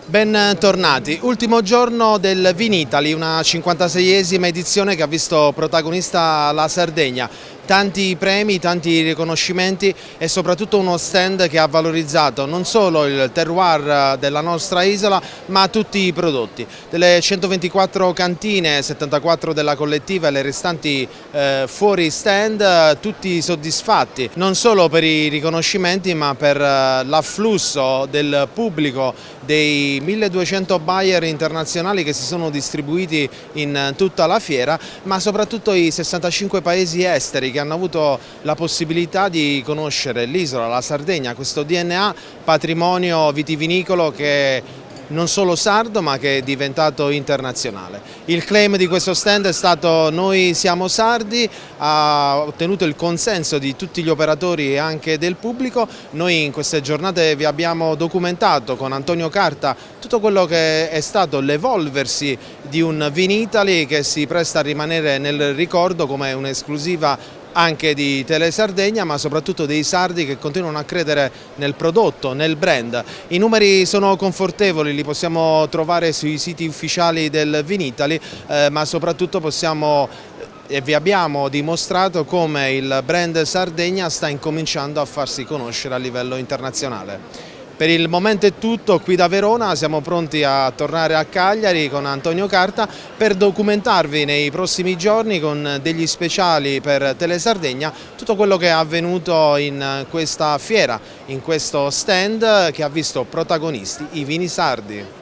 Bentornati, ultimo giorno del Vinitaly, una 56esima edizione che ha visto protagonista la Sardegna. Tanti premi, tanti riconoscimenti e soprattutto uno stand che ha valorizzato non solo il terroir della nostra isola ma tutti i prodotti. Delle 124 cantine, 74 della collettiva e le restanti fuori stand, tutti soddisfatti non solo per i riconoscimenti ma per l'afflusso del pubblico, dei 1200 buyer internazionali che si sono distribuiti in tutta la fiera, ma soprattutto i 65 paesi esteri che hanno avuto la possibilità di conoscere l'isola, la Sardegna, questo DNA patrimonio vitivinicolo che non solo sardo ma che è diventato internazionale. Il claim di questo stand è stato "Noi siamo sardi", ha ottenuto il consenso di tutti gli operatori e anche del pubblico. Noi in queste giornate vi abbiamo documentato con Antonio Carta tutto quello che è stato l'evolversi di un Vinitaly che si presta a rimanere nel ricordo come un'esclusiva anche di Tele Sardegna, ma soprattutto dei sardi che continuano a credere nel prodotto, nel brand. I numeri sono confortevoli, li possiamo trovare sui siti ufficiali del Vinitaly, ma soprattutto e vi abbiamo dimostrato come il brand Sardegna sta incominciando a farsi conoscere a livello internazionale. Per il momento è tutto qui da Verona, siamo pronti a tornare a Cagliari con Antonio Carta per documentarvi nei prossimi giorni con degli speciali per Tele Sardegna tutto quello che è avvenuto in questa fiera, in questo stand che ha visto protagonisti i vini sardi.